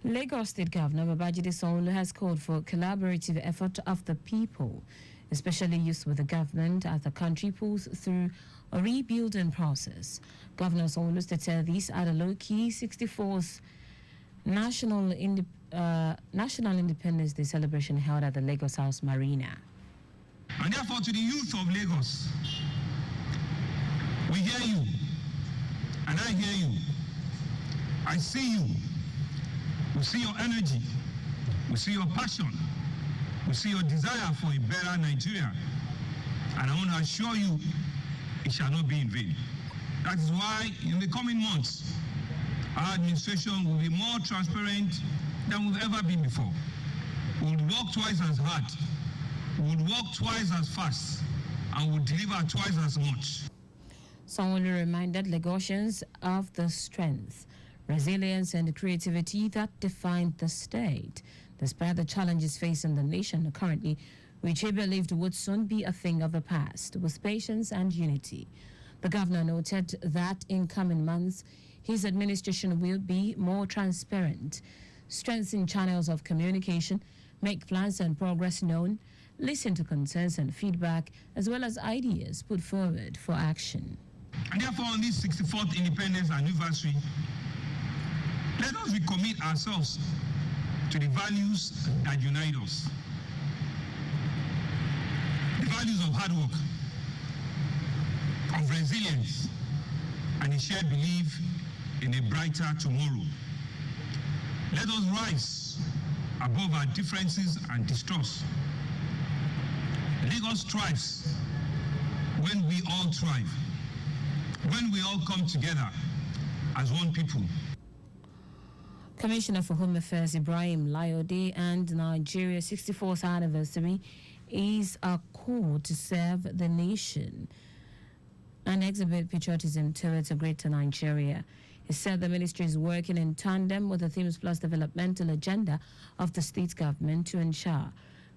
Lagos State Governor Babajide Sanwo-Olu has called for collaborative effort of the people, especially youth with the government as the country pulls through a rebuilding process. Governor Sanwo-Olu stated this at the low-key 64th National Independence Day celebration held at the Lagos House Marina. And therefore, to the youth of Lagos, we hear you, and I hear you. I see you. We see your energy. We see your passion. We see your desire for a better Nigeria. And I want to assure you, it shall not be in vain. That is why in the coming months, our administration will be more transparent than we've ever been before. We will work twice as hard. We will work twice as fast. And we will deliver twice as much. Sanwo-Olu reminded Lagosians of the strength, resilience and creativity that defined the state, despite the challenges facing the nation currently, which he believed would soon be a thing of the past, with patience and unity. The governor noted that in coming months, his administration will be more transparent, strengthen channels of communication, make plans and progress known, listen to concerns and feedback, as well as ideas put forward for action. And therefore, on this 64th independence anniversary, let us recommit ourselves to the values that unite us. The values of hard work, of resilience, and a shared belief in a brighter tomorrow. Let us rise above our differences and distrust. Lagos thrives when we all thrive, when we all come together as one people. Commissioner for Home Affairs Ibrahim Layode and Nigeria's 64th anniversary is a call to serve the nation and exhibit patriotism towards a greater Nigeria. He said the ministry is working in tandem with the Themes Plus developmental agenda of the state government to ensure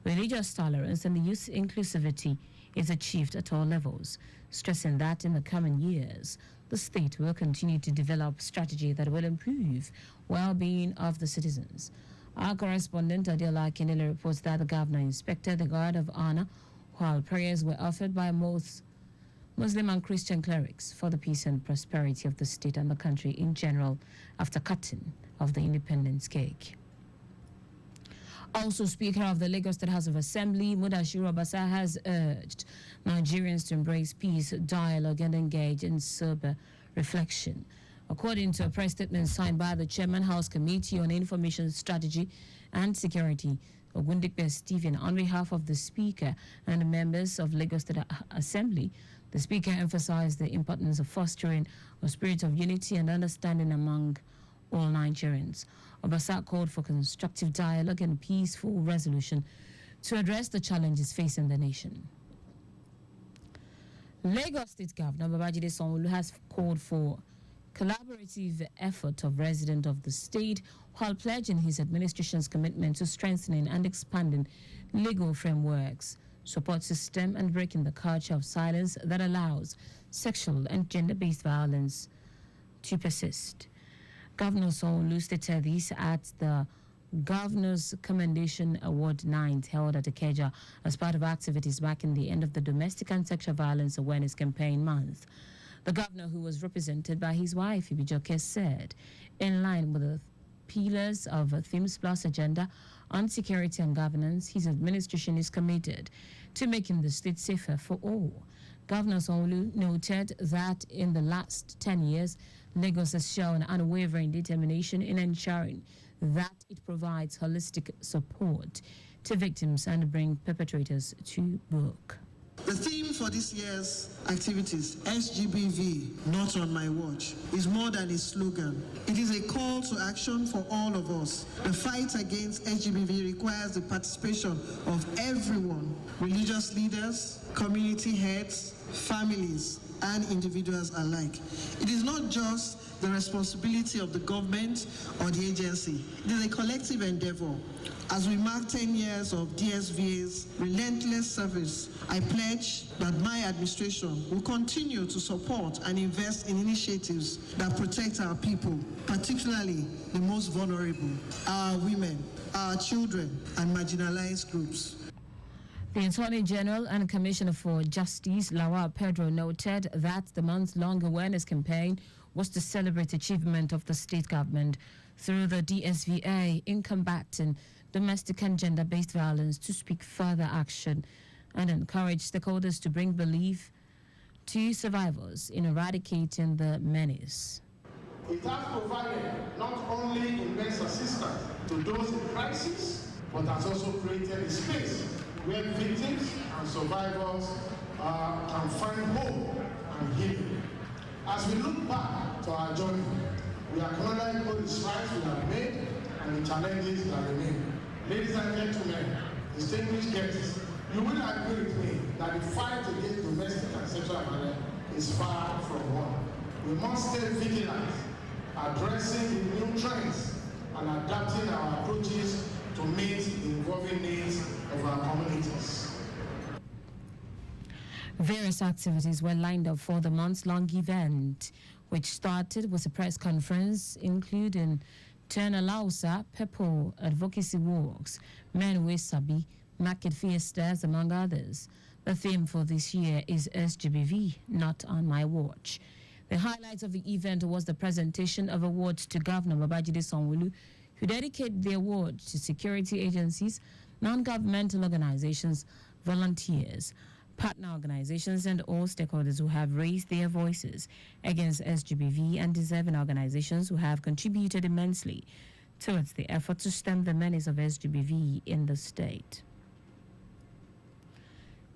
religious tolerance and youth inclusivity is achieved at all levels, stressing that in the coming years, the state will continue to develop strategy that will improve well-being of the citizens. Our correspondent Adela Kenele reports that the governor inspected the Guard of Honor while prayers were offered by most Muslim and Christian clerics for the peace and prosperity of the state and the country in general after cutting of the independence cake. Also, Speaker of the Lagos State House of Assembly, Mudashiru Obasa, has urged Nigerians to embrace peace, dialogue, and engage in sober reflection. According to a press statement signed by the Chairman House Committee on Information Strategy and Security, Ogundikpe Stephen, on behalf of the Speaker and the members of Lagos State Assembly, the Speaker emphasized the importance of fostering a spirit of unity and understanding among all Nigerians. Obasa called for constructive dialogue and peaceful resolution to address the challenges facing the nation. Lagos State Governor Babajide Sanwo-Olu has called for collaborative effort of residents of the state while pledging his administration's commitment to strengthening and expanding legal frameworks, support system, and breaking the culture of silence that allows sexual and gender-based violence to persist. Governor Sanwo-Olu stated this at the Governor's Commendation Award 9th held at Ikeja as part of activities marking the end of the Domestic and Sexual Violence Awareness Campaign Month. The governor, who was represented by his wife, Ibijoke, said, in line with the pillars of a Themes Plus agenda on security and governance, his administration is committed to making the state safer for all. Governor Sanwo-Olu noted that in the last 10 years, Lagos has shown unwavering determination in ensuring that it provides holistic support to victims and bring perpetrators to book. The theme for this year's activities, SGBV, Not on My Watch, is more than a slogan. It is a call to action for all of us. The fight against SGBV requires the participation of everyone, religious leaders, community heads, families, and individuals alike. It is not just the responsibility of the government or the agency. It is a collective endeavor. As we mark 10 years of DSVA's relentless service, I pledge that my administration will continue to support and invest in initiatives that protect our people, particularly the most vulnerable, our women, our children, and marginalized groups. The Attorney General and Commissioner for Justice, Lawal Pedro, noted that the month-long awareness campaign was to celebrate achievement of the state government through the DSVA in combating domestic and gender-based violence, to speak further action and encourage stakeholders to bring belief to survivors in eradicating the menace. It has provided not only immense assistance to those in crisis, but has also created a space where victims and survivors can find hope and healing. As we look back to our journey, we acknowledge all the strides we have made and the challenges that remain. Ladies and gentlemen, distinguished guests, you will agree with me that the fight against domestic and sexual violence is far from won. We must stay vigilant, addressing the new trends and adapting our approaches to meet the evolving needs of our communities. Various activities were lined up for the months-long event, which started with a press conference, including Turn Alausa, People Advocacy Walks, Men We Sabi, Market Fiestas, among others. The theme for this year is SGBV, Not on My Watch. The highlight of the event was the presentation of awards to Governor Babajide Sanwo-Olu, who dedicated the award to security agencies, non-governmental organizations, volunteers, partner organizations, and all stakeholders who have raised their voices against SGBV, and deserving organizations who have contributed immensely towards the effort to stem the menace of SGBV in the state.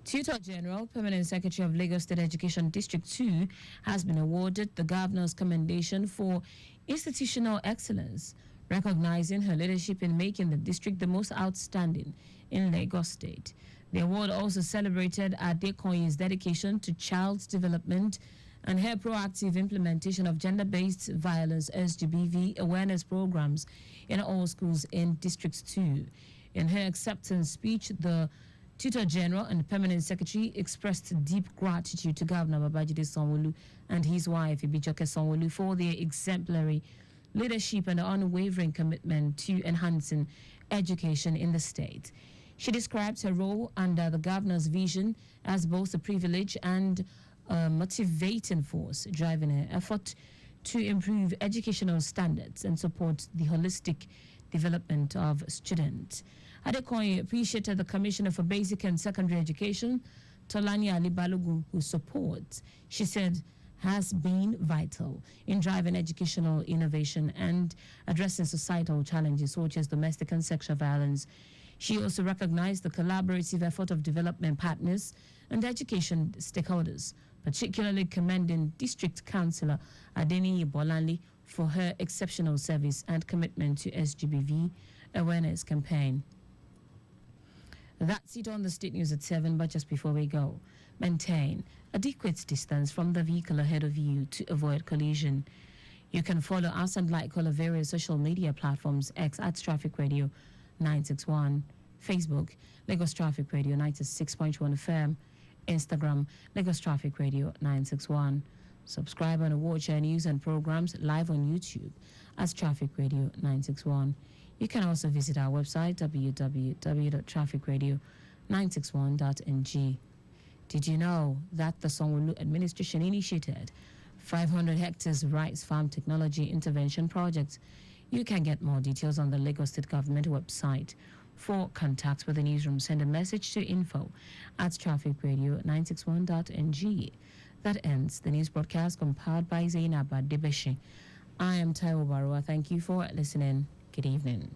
Tutor General, Permanent Secretary of Lagos State Education District 2, has been awarded the Governor's Commendation for Institutional Excellence, recognizing her leadership in making the district the most outstanding in Lagos State. The award also celebrated Adekoye's dedication to child's development and her proactive implementation of gender-based violence SGBV awareness programs in all schools in District 2. In her acceptance speech, the Tutor General and Permanent Secretary expressed deep gratitude to Governor Babajide Sanwo-Olu and his wife, Ibijoke Sanwo-Olu, for their exemplary leadership and unwavering commitment to enhancing education in the state. She described her role under the governor's vision as both a privilege and a motivating force, driving her effort to improve educational standards and support the holistic development of students. Adekoye appreciated the Commissioner for Basic and Secondary Education, Tolani Ali Balogun, whose support, she said, has been vital in driving educational innovation and addressing societal challenges such as domestic and sexual violence. She also recognized the collaborative effort of development partners and education stakeholders, particularly commending District Councillor Adeniyi Bolanle for her exceptional service and commitment to SGBV awareness campaign. That's it on the State News at 7, but just before we go, maintain adequate distance from the vehicle ahead of you to avoid collision. You can follow us and like all of various social media platforms: X at Traffic Radio 961, Facebook Lagos Traffic Radio 96.1 FM, Instagram Lagos Traffic Radio 961. Subscribe and watch our news and programs live on YouTube as Traffic Radio 961. You can also visit our website www.trafficradio961.ng. Did you know that the Sanwo-Olu administration initiated 500 hectares rice farm technology intervention project? You can get more details on the Lagos State Government website. For contacts with the newsroom, send a message to info@trafficradio961.ng. That ends the news broadcast compiled by Zainab Adebeshi. I am Taiwo Baruwa. Thank you for listening. Good evening.